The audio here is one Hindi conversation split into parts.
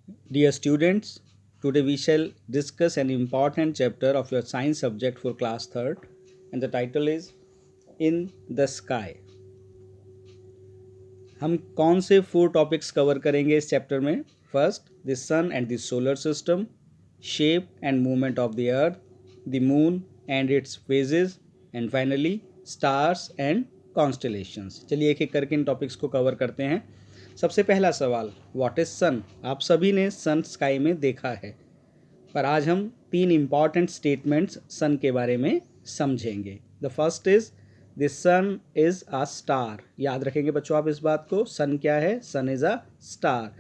Dear students, today we shall discuss an important chapter of your science subject for class 3rd and the title is In the Sky. हम कौन से 4 टॉपिक्स कवर करेंगे इस चैप्टर में? First, the sun and the solar system, shape and movement of the earth, the moon and its phases and finally stars and constellations. चलिए एक एक करके इन टॉपिक्स को कवर करते हैं। सबसे पहला सवाल, व्हाट इज सन? आप सभी ने सन स्काई में देखा है, पर आज हम 3 इम्पॉर्टेंट स्टेटमेंट्स सन के बारे में समझेंगे। The first is the sun is a star. याद रखेंगे बच्चों आप इस बात को, सन क्या है? Sun is a star.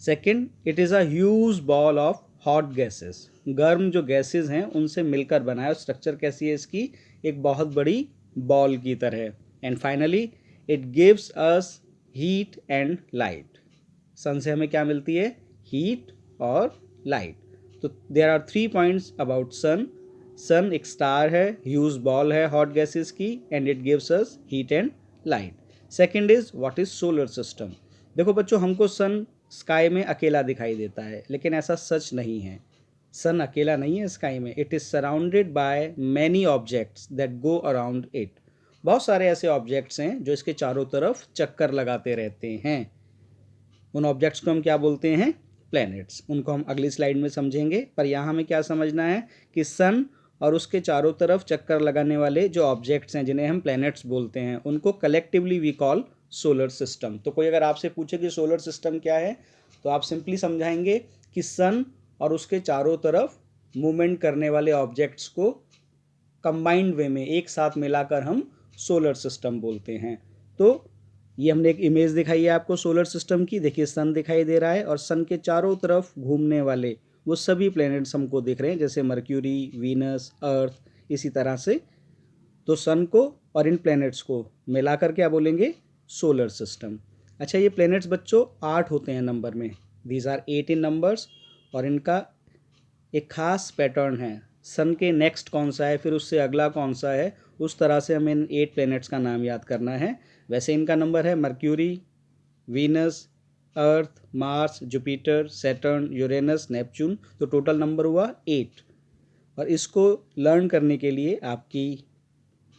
Second, it is a huge ball of hot gases. गर्म जो गैसेस हैं उनसे मिलकर बना है। स्ट्रक्चर कैसी है इसकी? एक बहुत बड़ी बॉल की तरह। And finally it gives us heat and light. Sun से हमें क्या मिलती है? हीट और लाइट। तो there are 3 points about sun. Sun एक स्टार है, ह्यूज बॉल है हॉट गैसेस की, and it gives us heat and light. Second is what is solar system. देखो बच्चों, हमको सन स्काई में अकेला दिखाई देता है, लेकिन ऐसा सच नहीं है। सन अकेला नहीं है स्काई में। It is surrounded by many objects that go around it. बहुत सारे ऐसे ऑब्जेक्ट्स हैं जो इसके चारों तरफ चक्कर लगाते रहते हैं। उन ऑब्जेक्ट्स को हम क्या बोलते हैं? प्लैनेट्स। उनको हम अगली स्लाइड में समझेंगे, पर यहाँ हमें क्या समझना है कि सन और उसके चारों तरफ चक्कर लगाने वाले जो ऑब्जेक्ट्स हैं जिन्हें हम प्लैनेट्स बोलते हैं, उनको collectively we call solar system. तो कोई अगर आपसे पूछे कि सोलर सिस्टम क्या है, तो आप सिंपली समझाएंगे कि सन और उसके चारों तरफ मूवमेंट करने वाले ऑब्जेक्ट्स को कंबाइंड वे में एक साथ मिलाकर हम सोलर सिस्टम बोलते हैं। तो ये हमने एक इमेज दिखाई है आपको सोलर सिस्टम की। देखिए सन दिखाई दे रहा है और सन के चारों तरफ घूमने वाले वो सभी प्लैनेट्स हमको दिख रहे हैं, जैसे मर्क्यूरी, वीनस, अर्थ, इसी तरह से। तो सन को और इन प्लैनेट्स को मिलाकर क्या बोलेंगे? Solar system. अच्छा, ये प्लैनेट्स बच्चों 8 होते हैं नंबर में। These are 8 in numbers. और इनका एक खास पैटर्न है। सन के नेक्स्ट कौन सा है, फिर उससे अगला कौन सा है, उस तरह से हमें इन 8 प्लैनेट्स का नाम याद करना है। वैसे इनका नंबर है Mercury, Venus, Earth, Mars, Jupiter, Saturn, Uranus, Neptune. तो टोटल नंबर हुआ 8। और इसको लर्न करने के लिए आपकी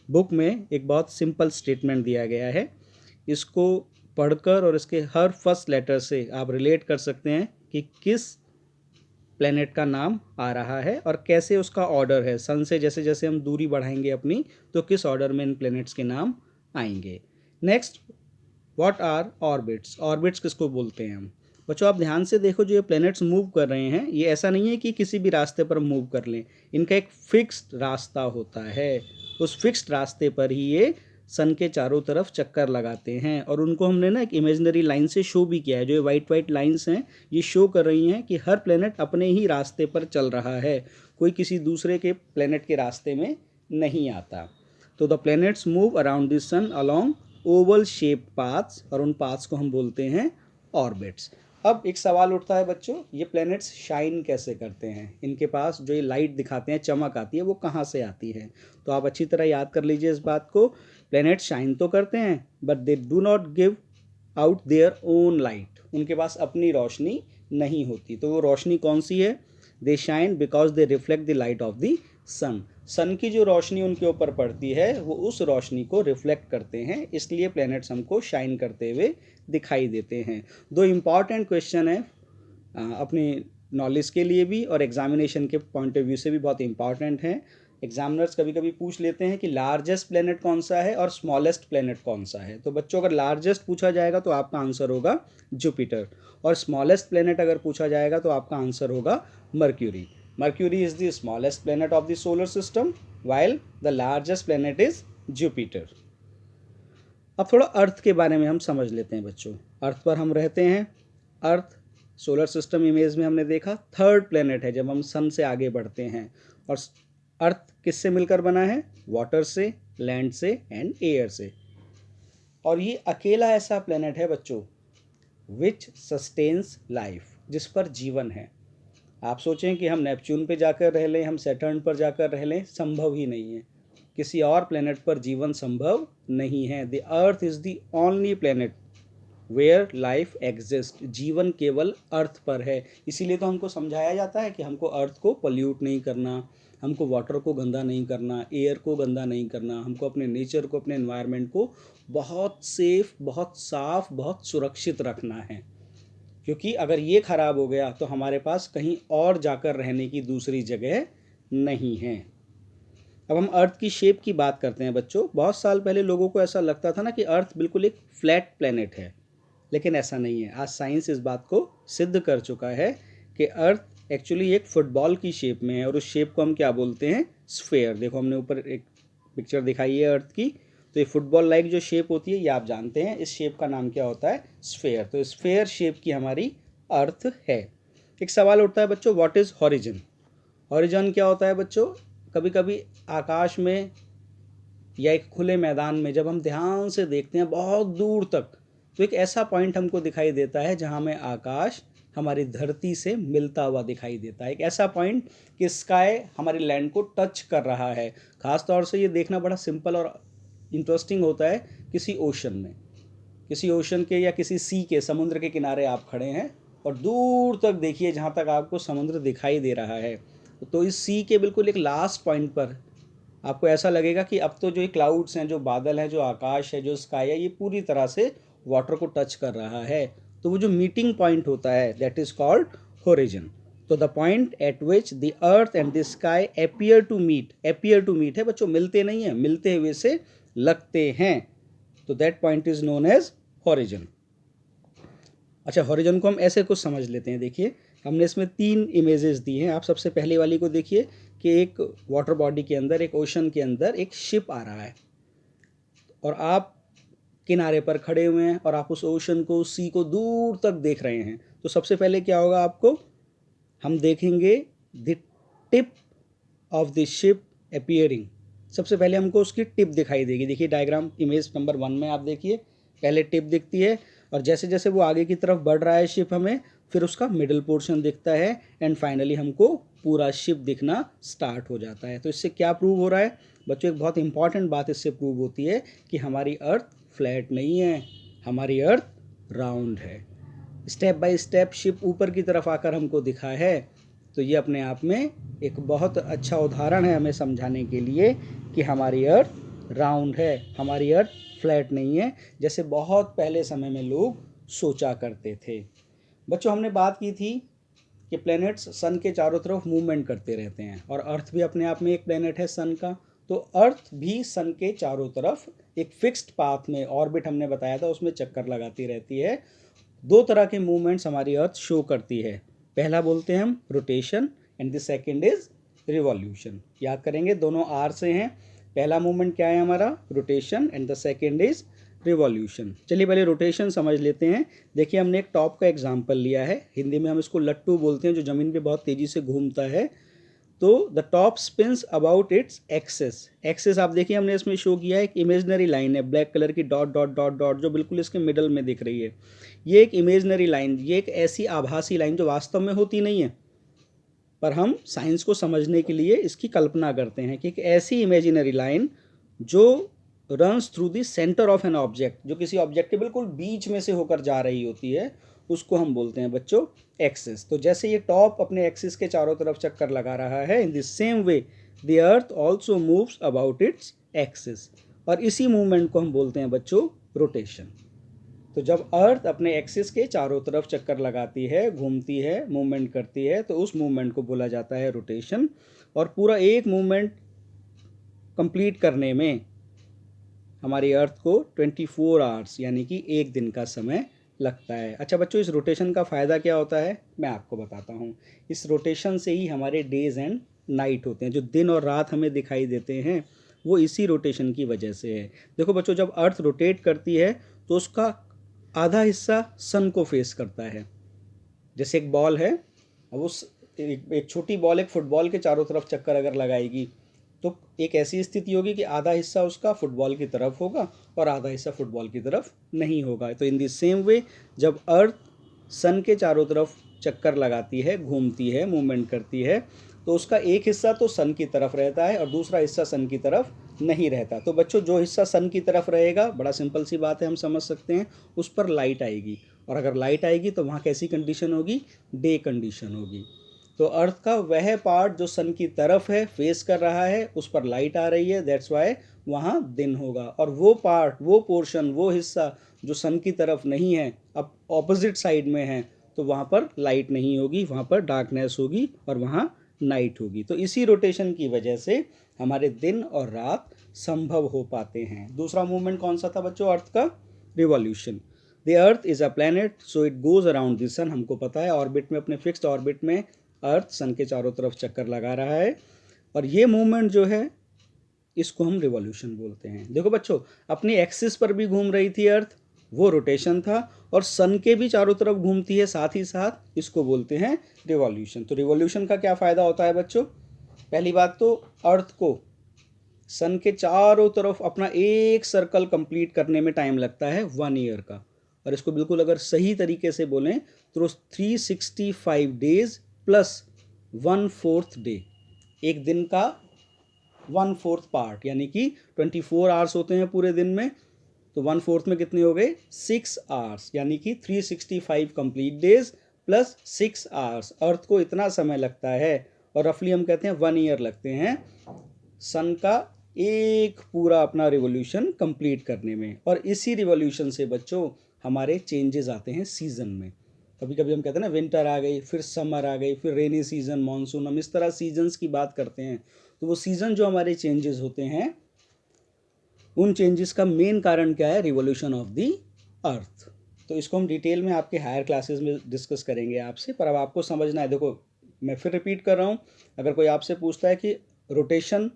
बुक में एक बहुत सिंपल स्टेटमेंट दिया गया है। इसको पढ़कर और इसके हर फर्स्ट लेटर से आप रिलेट कर सकते हैं कि किस प्लेनेट का नाम आ रहा है और कैसे उसका ऑर्डर है। सन से जैसे जैसे हम दूरी बढ़ाएंगे अपनी, तो किस ऑर्डर में इन प्लैनेट्स के नाम आएंगे। Next, what are orbits? Orbits किसको बोलते हैं हम? बच्चों आप ध्यान से देखो, जो ये प्लैनेट्स मूव कर रहे हैं, ये ऐसा नहीं है कि किसी भी रास्ते पर मूव कर लें। इनका एक फिक्स्ड रास्ता होता है। उस फिक्स्ड रास्ते पर ही ये सन के चारों तरफ चक्कर लगाते हैं। और उनको हमने ना एक इमेजिनरी लाइन से शो भी किया है। जो ये वाइट वाइट लाइंस हैं, ये शो कर रही हैं कि हर प्लेनेट अपने ही रास्ते पर चल रहा है, कोई किसी दूसरे के प्लेनेट के रास्ते में नहीं आता। तो the planets move around the sun along oval shape paths, और उन पाथ्स को हम बोलते हैं ऑर्बिट्स। अब एक सवाल उठता है बच्चों, ये प्लैनेट्स शाइन कैसे करते हैं? इनके पास जो ये लाइट दिखाते हैं, चमक आती है, वो कहाँ से आती है? तो आप अच्छी तरह याद कर लीजिए इस बात को। प्लैनेट्स शाइन तो करते हैं, but they do not give out their own light. उनके पास अपनी रोशनी नहीं होती। तो वो रोशनी कौन सी है? They shine because they reflect the light of the sun. Sun की जो रोशनी उनके ऊपर पड़ती है, वो उस रोशनी को रिफ्लेक्ट करते हैं, इसलिए प्लैनेट्स हमको शाइन करते हुए दिखाई देते हैं। दो इम्पॉर्टेंट क्वेश्चन है अपनी नॉलेज के लिए भी और एग्जामिनेशन के पॉइंट ऑफ व्यू से भी बहुत इंपॉर्टेंट है। एग्जामिनर्स कभी कभी पूछ लेते हैं कि लार्जेस्ट प्लेनेट कौन सा है और स्मॉलेस्ट प्लेनेट कौन सा है। तो बच्चों अगर लार्जेस्ट पूछा जाएगा तो आपका आंसर होगा जुपिटर, और स्मॉलेस्ट प्लेनेट अगर पूछा जाएगा तो आपका आंसर होगा mercury. Mercury is the smallest planet of the solar system, while the largest planet is Jupiter. अब थोड़ा अर्थ के बारे में हम समझ लेते हैं बच्चों। अर्थ पर हम रहते हैं। अर्थ सोलर सिस्टम इमेज में हमने देखा थर्ड प्लेनेट है जब हम सन से आगे बढ़ते हैं। और अर्थ किससे मिलकर बना है? वाटर से, लैंड से एंड एयर से। और ये अकेला ऐसा प्लेनेट है बच्चों विच सस्टेन्स लाइफ, जिस पर जीवन है। आप सोचें कि हम नेपच्यून पे जाकर रह लें, हम सैटर्न पर जाकर रह लें, संभव ही नहीं है। किसी और प्लेनेट पर जीवन संभव नहीं है। The earth is the only planet where life exist, जीवन केवल अर्थ पर है। इसीलिए तो हमको समझाया जाता है कि हमको अर्थ को पोल्यूट नहीं करना, हमको वाटर को गंदा नहीं करना, एयर को गंदा नहीं करना, हमको अपने नेचर को, अपने एनवायरनमेंट को बहुत सेफ, बहुत साफ, बहुत सुरक्षित रखना है। क्योंकि अगर ये ख़राब हो गया तो हमारे पास कहीं और जाकर रहने की दूसरी जगह नहीं है। अब हम अर्थ की शेप की बात करते हैं बच्चों। बहुत साल पहले लोगों को ऐसा लगता था ना कि अर्थ बिल्कुल एक फ्लैट प्लेनेट है, लेकिन ऐसा नहीं है। आज साइंस इस बात को सिद्ध कर चुका है कि अर्थ एक्चुअली एक फुटबॉल की शेप में है, और उस शेप को हम क्या बोलते हैं? स्फेयर। देखो हमने ऊपर एक पिक्चर दिखाई है अर्थ की, तो ये फुटबॉल लाइक जो शेप होती है ये आप जानते हैं, इस शेप का नाम क्या होता है? स्फेयर। तो स्फेयर शेप की हमारी अर्थ है। एक सवाल उठता है बच्चों, व्हाट इज़ हॉरिजन? हॉरिजन क्या होता है बच्चों? कभी कभी आकाश में या एक खुले मैदान में जब हम ध्यान से देखते हैं बहुत दूर तक, तो एक ऐसा पॉइंट हमको दिखाई देता है जहाँ में आकाश हमारी धरती से मिलता हुआ दिखाई देता है। एक ऐसा पॉइंट कि स्काई हमारी लैंड को टच कर रहा है। ख़ास तौर से ये देखना बड़ा सिंपल और इंटरेस्टिंग होता है किसी ओशन में, किसी ओशन के या किसी सी के, समुद्र के किनारे आप खड़े हैं और दूर तक देखिए जहाँ तक आपको समुद्र दिखाई दे रहा है, तो इस सी के बिल्कुल एक लास्ट पॉइंट पर आपको ऐसा लगेगा कि अब तो जो ये क्लाउड्स हैं, जो बादल हैं, जो आकाश है, जो स्काई है, ये पूरी तरह से वाटर को टच कर रहा है। तो वो जो मीटिंग पॉइंट होता है दैट इज़ कॉल्ड होरिजन। तो the point at which the earth and the sky appear to meet, appear to meet है बच्चों, मिलते नहीं हैं, मिलते हुए से लगते हैं, तो that point is known as horizon. अच्छा, होरिजन को हम ऐसे कुछ समझ लेते हैं। देखिए हमने इसमें 3 इमेजेस दी हैं। आप सबसे पहले वाली को देखिए कि एक वाटर बॉडी के अंदर, एक ओशन के अंदर एक शिप आ रहा है, और आप किनारे पर खड़े हुए हैं और आप उस ओशन को, सी को दूर तक देख रहे हैं। तो सबसे पहले क्या होगा आपको? हम देखेंगे the tip of the ship appearing. सबसे पहले हमको उसकी टिप दिखाई देगी। देखिए डायग्राम इमेज नंबर 1 में आप देखिए, पहले टिप दिखती है, और जैसे जैसे वो आगे की तरफ बढ़ रहा है शिप हमें, फिर उसका मिडल पोर्शन दिखता है, एंड फाइनली हमको पूरा शिप दिखना स्टार्ट हो जाता है। तो इससे क्या प्रूव हो रहा है बच्चों? एक बहुत इंपॉर्टेंट बात इससे प्रूव होती है कि हमारी अर्थ फ्लैट नहीं है, हमारी अर्थ राउंड है। स्टेप बाय स्टेप शिप ऊपर की तरफ आकर हमको दिखा है, तो ये अपने आप में एक बहुत अच्छा उदाहरण है हमें समझाने के लिए कि हमारी अर्थ राउंड है, हमारी अर्थ फ्लैट नहीं है, जैसे बहुत पहले समय में लोग सोचा करते थे। बच्चों हमने बात की थी कि प्लैनेट्स सन के चारों तरफ मूवमेंट करते रहते हैं, और अर्थ भी अपने आप में एक प्लैनेट है सन का। तो अर्थ भी सन के चारों तरफ एक फिक्स्ड पाथ में, ऑर्बिट हमने बताया था, उसमें चक्कर लगाती रहती है। 2 तरह के मूवमेंट्स हमारी अर्थ शो करती है। पहला बोलते हैं हम rotation, and the second is revolution. याद करेंगे दोनों आर से हैं। पहला मूवमेंट क्या है हमारा? Rotation, and the second is revolution. चलिए पहले रोटेशन समझ लेते हैं। देखिए हमने एक टॉप का एग्जाम्पल लिया है, हिंदी में हम इसको लट्टू बोलते हैं, जो ज़मीन पे बहुत तेज़ी से घूमता है। तो the top spins about its axis. Axis आप देखिए हमने इसमें शो किया है, एक इमेजनरी लाइन है ब्लैक कलर की, डॉट डॉट डॉट डॉट, जो बिल्कुल इसके मिडल में दिख रही है। ये एक इमेजनरी लाइन, ये एक ऐसी आभासी लाइन जो वास्तव में होती नहीं है, पर हम साइंस को समझने के लिए इसकी कल्पना करते हैं कि एक ऐसी इमेजिनरी लाइन जो runs through the centre of an object, जो किसी ऑब्जेक्ट के बिल्कुल बीच में से होकर जा रही होती है, उसको हम बोलते हैं बच्चों एक्सिस। तो जैसे ये टॉप अपने एक्सिस के चारों तरफ चक्कर लगा रहा है, in the same way the earth also moves about its axis, और इसी मूवमेंट को हम बोलते हैं बच्चों रोटेशन। तो जब अर्थ अपने एक्सिस के चारों तरफ चक्कर लगाती है, घूमती है, मूवमेंट करती है, तो उस मूवमेंट को बोला जाता है रोटेशन। और पूरा एक मूवमेंट कंप्लीट करने में हमारी अर्थ को 24 आवर्स यानी कि 1 दिन का समय लगता है। अच्छा बच्चों, इस रोटेशन का फ़ायदा क्या होता है मैं आपको बताता हूँ। इस रोटेशन से ही हमारे डेज़ एंड नाइट होते हैं, जो दिन और रात हमें दिखाई देते हैं वो इसी रोटेशन की वजह से है। देखो बच्चों, जब अर्थ रोटेट करती है तो उसका आधा हिस्सा सन को फेस करता है। जैसे एक बॉल है, अब उस एक छोटी बॉल एक फुटबॉल के चारों तरफ चक्कर अगर लगाएगी, तो एक ऐसी स्थिति होगी कि आधा हिस्सा उसका फुटबॉल की तरफ होगा और आधा हिस्सा फुटबॉल की तरफ नहीं होगा। तो इन द सेम वे जब अर्थ सन के चारों तरफ चक्कर लगाती है, घूमती है, मूवमेंट करती है, तो उसका एक हिस्सा तो सन की तरफ रहता है और दूसरा हिस्सा सन की तरफ नहीं रहता। तो बच्चों जो हिस्सा सन की तरफ रहेगा, बड़ा सिंपल सी बात है, हम समझ सकते हैं, उस पर लाइट आएगी, और अगर लाइट आएगी तो वहाँ कैसी कंडीशन होगी, डे कंडीशन होगी। तो अर्थ का वह पार्ट जो सन की तरफ है, फेस कर रहा है, उस पर लाइट आ रही है, दैट्स वाई वहाँ दिन होगा। और वो पार्ट, वो पोर्शन, वो हिस्सा जो सन की तरफ नहीं है, अब ऑपोजिट साइड में है, तो वहाँ पर लाइट नहीं होगी, वहाँ पर डार्कनेस होगी और वहाँ नाइट होगी। तो इसी रोटेशन की वजह से हमारे दिन और रात संभव हो पाते हैं। दूसरा मूवमेंट कौन सा था बच्चों, अर्थ का, revolution. The earth is a planet so it goes around the sun, हमको पता है, ऑर्बिट में, अपने फिक्स्ड ऑर्बिट में अर्थ सन के चारों तरफ चक्कर लगा रहा है, और ये मूवमेंट जो है इसको हम रिवॉल्यूशन बोलते हैं। देखो बच्चों, अपनी एक्सिस पर भी घूम रही थी अर्थ, वो रोटेशन था, और सन के भी चारों तरफ घूमती है साथ ही साथ, इसको बोलते हैं रिवॉल्यूशन। तो रिवॉल्यूशन का क्या फ़ायदा होता है बच्चों, पहली बात तो अर्थ को सन के चारों तरफ अपना एक सर्कल कंप्लीट करने में टाइम लगता है 1 ईयर का, और इसको बिल्कुल अगर सही तरीके से बोलें तो 365 डेज प्लस 1/4 डे, एक दिन का 1/4 पार्ट, यानी कि 24 आवर्स होते हैं पूरे दिन में, तो 1/4 में कितने हो गए, 6 आवर्स, यानी कि 365 कंप्लीट डेज प्लस 6 आवर्स। अर्थ को इतना समय लगता है, और रफली हम कहते हैं 1 ईयर लगते हैं सन का एक पूरा अपना रिवॉल्यूशन कंप्लीट करने में। और इसी रिवॉल्यूशन से बच्चों हमारे चेंजेस आते हैं सीजन में। कभी कभी हम कहते हैं ना, विंटर आ गई, फिर समर आ गई, फिर रेनी सीजन, मानसून, हम इस तरह सीजन्स की बात करते हैं। तो वो सीजन जो हमारे चेंजेस होते हैं, उन चेंजेस का मेन कारण क्या है, रिवॉल्यूशन ऑफ द अर्थ। तो इसको हम डिटेल में आपके हायर क्लासेस में डिस्कस करेंगे आपसे, पर अब आपको समझना है। देखो मैं फिर रिपीट कर रहा हूँ, अगर कोई आपसे पूछता है कि रोटेशन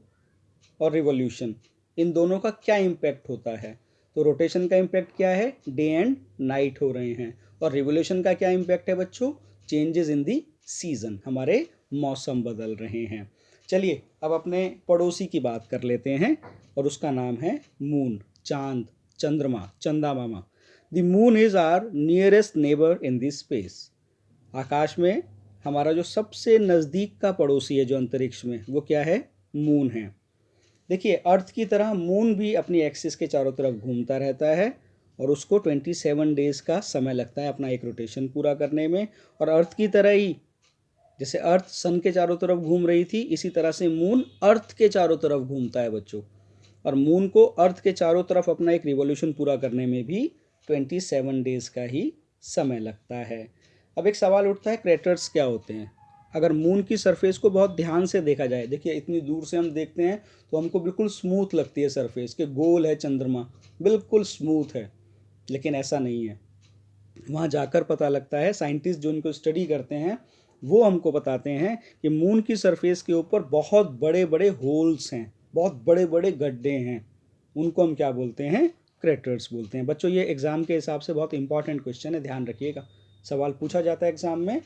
और रिवॉल्यूशन, इन दोनों का क्या इम्पैक्ट होता है, तो रोटेशन का इम्पैक्ट क्या है, डे एंड नाइट हो रहे हैं, और रिवॉल्यूशन का क्या इम्पैक्ट है बच्चों, चेंजेस इन दी सीजन, हमारे मौसम बदल रहे हैं। चलिए अब अपने पड़ोसी की बात कर लेते हैं, और उसका नाम है मून, चांद, चंद्रमा, चंदा मामा। The moon is our nearest neighbour in this space. आकाश में हमारा जो सबसे नज़दीक का पड़ोसी है जो अंतरिक्ष में, वो क्या है, मून है। देखिए अर्थ की तरह मून भी अपनी एक्सिस के चारों तरफ घूमता रहता है, और उसको 27 डेज़ का समय लगता है अपना एक रोटेशन पूरा करने में। और अर्थ की तरह ही, जैसे अर्थ सन के चारों तरफ घूम रही थी, इसी तरह से मून अर्थ के चारों तरफ घूमता है बच्चों, और मून को अर्थ के चारों तरफ अपना एक रिवॉल्यूशन पूरा करने में भी 27 डेज़ का ही समय लगता है। अब एक सवाल उठता है, क्रेटर्स क्या होते हैं। अगर मून की सरफेस को बहुत ध्यान से देखा जाए, देखिए इतनी दूर से हम देखते हैं तो हमको बिल्कुल स्मूथ लगती है सरफेस, के गोल है चंद्रमा, बिल्कुल स्मूथ है, लेकिन ऐसा नहीं है। वहाँ जाकर पता लगता है, साइंटिस्ट जो इनको स्टडी करते हैं वो हमको बताते हैं कि मून की सरफेस के ऊपर बहुत बड़े बड़े होल्स हैं, बहुत बड़े बड़े गड्ढे हैं, उनको हम क्या बोलते हैं, क्रेटर्स बोलते हैं। बच्चों ये एग्ज़ाम के हिसाब से बहुत इंपॉर्टेंट क्वेश्चन है, ध्यान रखिएगा। सवाल पूछा जाता है एग्ज़ाम में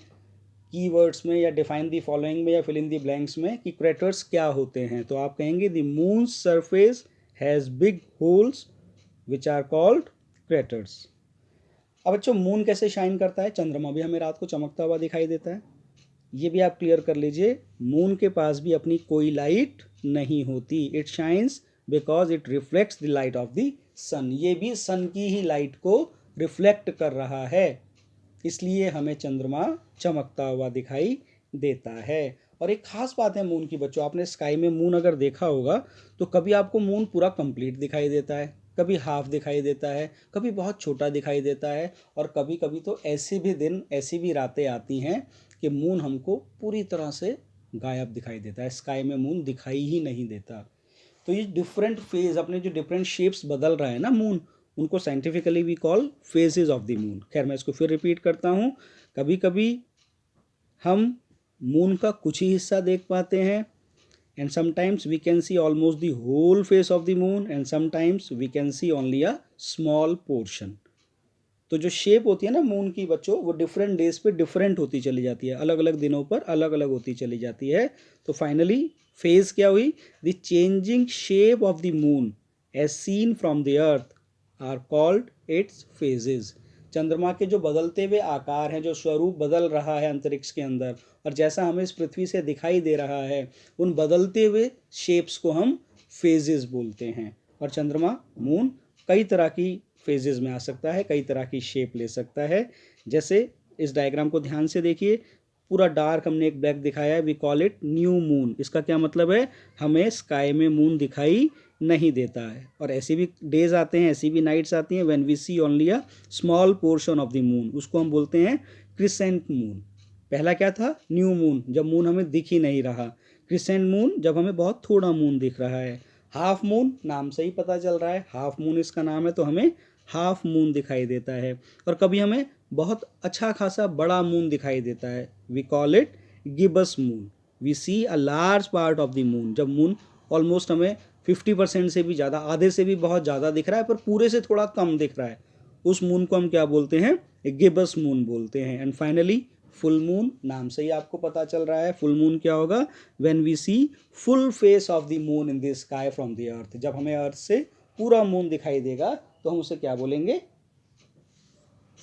कीवर्ड्स में, या डिफाइन दी फॉलोइंग में, या फिल इन दी ब्लैंक्स में, कि क्रेटर्स क्या होते हैं, तो आप कहेंगे the moon surface has big holes which are called craters. अब बच्चों मून कैसे शाइन करता है, चंद्रमा भी हमें रात को चमकता हुआ दिखाई देता है, ये भी आप क्लियर कर लीजिए। मून के पास भी अपनी कोई लाइट नहीं होती, it shines because it reflects the light of the sun, ये भी सन की ही लाइट को रिफ्लेक्ट कर रहा है, इसलिए हमें चंद्रमा चमकता हुआ दिखाई देता है। और एक खास बात है मून की बच्चों, आपने स्काई में मून अगर देखा होगा तो कभी आपको मून पूरा कंप्लीट दिखाई देता है, कभी हाफ दिखाई देता है, कभी बहुत छोटा दिखाई देता है, और कभी कभी तो ऐसे भी दिन, ऐसी भी रातें आती हैं कि मून हमको पूरी तरह से गायब दिखाई देता है, स्काई में मून दिखाई ही नहीं देता। तो ये डिफरेंट फेज, अपने जो डिफरेंट शेप्स बदल रहा है ना मून, उनको scientifically we call phases of the moon. खैर मैं इसको फिर रिपीट करता हूँ, कभी कभी हम मून का कुछ ही हिस्सा देख पाते हैं, and sometimes we can see almost the whole face of the moon, and sometimes we can see only a small portion. तो जो शेप होती है ना मून की बच्चों, वो डिफरेंट डेज पे डिफरेंट होती चली जाती है, अलग अलग दिनों पर अलग अलग होती चली जाती है। तो फाइनली फेज क्या हुई, the changing shape of the moon as seen from the earth are called its phases. चंद्रमा के जो बदलते हुए आकार हैं, जो स्वरूप बदल रहा है अंतरिक्ष के अंदर, और जैसा हमें इस पृथ्वी से दिखाई दे रहा है, उन बदलते हुए शेप्स को हम फेजेस बोलते हैं। और चंद्रमा मून कई तरह की फेजेस में आ सकता है, कई तरह की शेप ले सकता है। जैसे इस डायग्राम को ध्यान से देखिए, पूरा डार्क हमने एक ब्लैक दिखाया है, we call it new moon. इसका क्या मतलब है, हमें स्काई में मून दिखाई नहीं देता है। और ऐसे भी डेज आते हैं, ऐसी भी नाइट्स आती हैं when we see only a small portion of the moon, उसको हम बोलते हैं क्रिसेंट मून। पहला क्या था, न्यू मून, जब मून हमें दिख ही नहीं रहा। क्रिसेंट मून, जब हमें बहुत थोड़ा मून दिख रहा है। हाफ मून, नाम से ही पता चल रहा है हाफ मून इसका नाम है, तो हमें हाफ मून दिखाई देता है। और कभी हमें बहुत अच्छा खासा बड़ा मून दिखाई देता है, we call it gibbous moon. We see a large part of the moon, जब मून ऑलमोस्ट हमें 50% से भी ज़्यादा, आधे से भी बहुत ज़्यादा दिख रहा है पर पूरे से थोड़ा कम दिख रहा है, उस मून को हम क्या बोलते हैं, गिबस मून बोलते हैं। एंड फाइनली फुल मून, नाम से ही आपको पता चल रहा है फुल मून क्या होगा, when we see full face of the moon in the sky from the earth. जब हमें अर्थ से पूरा मून दिखाई देगा तो हम उसे क्या बोलेंगे,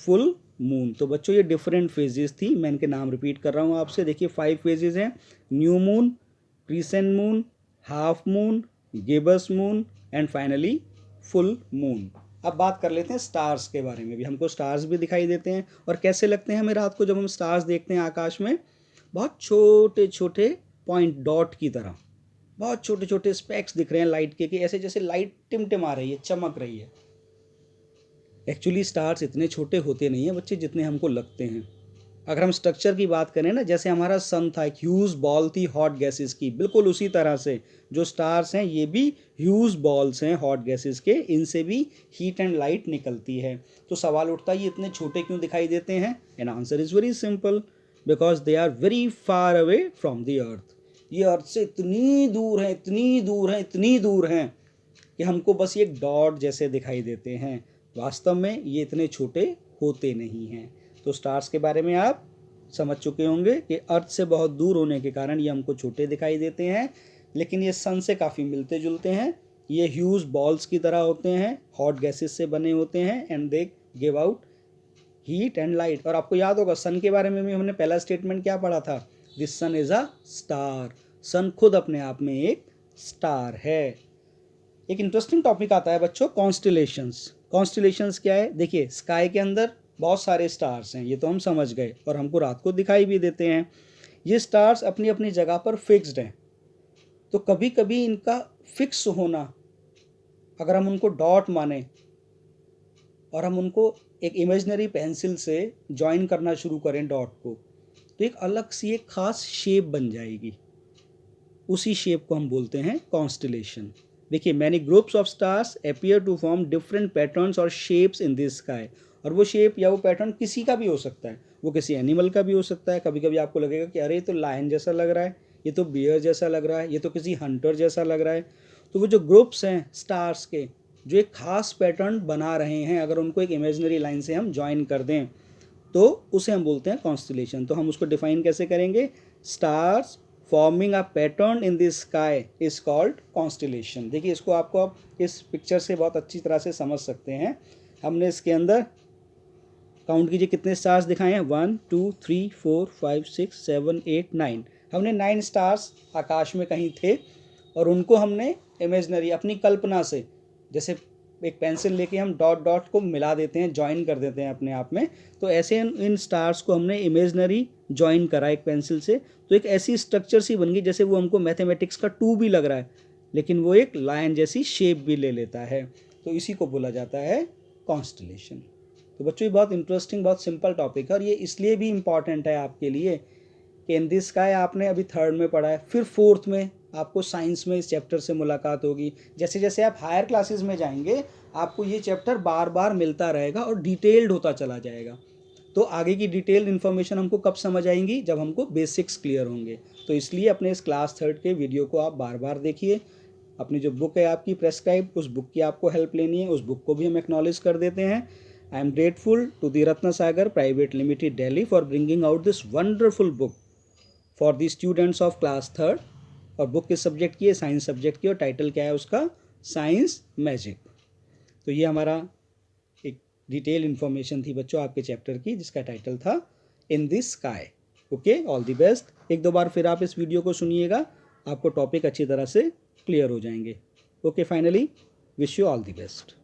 फुल मून। तो बच्चों ये डिफरेंट फेजेस थी, मैं इनके नाम रिपीट कर रहा हूँ आपसे। देखिए 5 फेजेस हैं, new moon, crescent moon, half moon, gibbous moon and finally full moon. अब बात कर लेते हैं स्टार्स के बारे में भी। हमको स्टार्स भी दिखाई देते हैं, और कैसे लगते हैं हमें रात को जब हम स्टार्स देखते हैं आकाश में, बहुत छोटे छोटे पॉइंट डॉट की तरह, बहुत छोटे छोटे स्पेक्स दिख रहे हैं लाइट के, कि ऐसे जैसे लाइट टिमटिमा रही है, चमक रही है। एक्चुअली स्टार्स इतने छोटे होते नहीं हैं बच्चे जितने हमको लगते हैं। अगर हम स्ट्रक्चर की बात करें ना, जैसे हमारा सन था, एक ह्यूज बॉल थी हॉट गैसेस की, बिल्कुल उसी तरह से जो स्टार्स हैं ये भी ह्यूज बॉल्स हैं हॉट गैसेस के, इनसे भी हीट एंड लाइट निकलती है। तो सवाल उठता है ये इतने छोटे क्यों दिखाई देते हैं? And answer is very simple, because they are very far away from the earth. ये अर्थ से इतनी दूर हैं, इतनी दूर हैं, इतनी दूर हैं कि हमको बस ये डॉट जैसे दिखाई देते हैं। वास्तव में ये इतने छोटे होते नहीं हैं। तो स्टार्स के बारे में आप समझ चुके होंगे कि अर्थ से बहुत दूर होने के कारण ये हमको छोटे दिखाई देते हैं, लेकिन ये सन से काफ़ी मिलते जुलते हैं। ये ह्यूज बॉल्स की तरह होते हैं, हॉट गैसेस से बने होते हैं, and they give out heat and light. और आपको याद होगा सन के बारे में भी हमने पहला स्टेटमेंट क्या पढ़ा था, this sun is a star. Sun खुद अपने आप में एक स्टार है। एक इंटरेस्टिंग टॉपिक आता है बच्चों, कॉन्स्टिलेशंस। कॉन्स्टिलेशंस क्या है? देखिए स्काई के अंदर बहुत सारे स्टार्स हैं, ये तो हम समझ गए, और हमको रात को दिखाई भी देते हैं। ये स्टार्स अपनी अपनी जगह पर फिक्स्ड हैं, तो कभी कभी इनका फिक्स होना, अगर हम उनको डॉट माने और हम उनको एक इमेजिनरी पेंसिल से ज्वाइन करना शुरू करें डॉट को, तो एक अलग सी एक खास शेप बन जाएगी। उसी शेप को हम बोलते हैं कॉन्स्टिलेशन। देखिए many groups of stars appear to form different patterns और शेप्स इन दिस स्काई। और वो शेप या वो पैटर्न किसी का भी हो सकता है, वो किसी एनिमल का भी हो सकता है। कभी कभी आपको लगेगा कि अरे ये तो लायन जैसा लग रहा है, ये तो बियर जैसा लग रहा है, ये तो किसी हंटर जैसा लग रहा है। तो वो जो ग्रुप्स हैं स्टार्स के, जो एक खास पैटर्न बना रहे हैं, अगर उनको एक इमेजिनरी लाइन से हम ज्वाइन कर दें तो उसे हम बोलते हैं कॉन्स्टिलेशन। तो हम उसको डिफाइन कैसे करेंगे, stars forming a pattern in the sky is called constellation. देखिए इसको आपको आप इस पिक्चर से बहुत अच्छी तरह से समझ सकते हैं। हमने इसके अंदर काउंट कीजिए कितने स्टार्स दिखाए हैं, 1 2 3 4 5 6 7 8 9। हमने 9 स्टार्स आकाश में कहीं थे, और उनको हमने इमेजनरी अपनी कल्पना से, जैसे एक पेंसिल लेके हम डॉट डॉट को मिला देते हैं, ज्वाइन कर देते हैं अपने आप में, तो ऐसे इन स्टार्स को हमने इमेजनरी ज्वाइन करा एक पेंसिल से, तो एक ऐसी स्ट्रक्चर सी बन गई जैसे वो हमको मैथमेटिक्स का 2 भी लग रहा है, लेकिन वो एक लाइन जैसी शेप भी ले लेता है। तो इसी को बोला जाता है कॉन्स्टिलेशन। तो बच्चों ये बहुत इंटरेस्टिंग, बहुत सिंपल टॉपिक है, और ये इसलिए भी इम्पॉर्टेंट है आपके लिए कि इन दिस स्काई आपने अभी 3rd में पढ़ा है, फिर 4th में आपको साइंस में इस चैप्टर से मुलाकात होगी। जैसे जैसे आप हायर क्लासेस में जाएंगे आपको ये चैप्टर बार बार मिलता रहेगा और डिटेल्ड होता चला जाएगा। तो आगे की डिटेल्ड इन्फॉर्मेशन हमको कब समझ आएंगी, जब हमको बेसिक्स क्लियर होंगे। तो इसलिए अपने इस क्लास 3rd के वीडियो को आप बार बार देखिए। अपनी जो बुक है आपकी प्रेस्क्राइब, उस बुक की आपको हेल्प लेनी है, उस बुक को भी हम एक्नॉलेज कर देते हैं। I am grateful to the Ratna Sagar private limited Delhi for bringing out this wonderful book for the students of class 3rd। और बुक किस सब्जेक्ट की है, साइंस सब्जेक्ट की, और टाइटल क्या है उसका, साइंस मैजिक। तो ये हमारा एक डिटेल इन्फॉर्मेशन थी बच्चों आपके चैप्टर की, जिसका टाइटल था इन this sky. Okay, all the best. एक दो बार फिर आप इस वीडियो को सुनिएगा, आपको टॉपिक अच्छी तरह से क्लियर हो जाएंगे। Okay, finally, wish you all the best.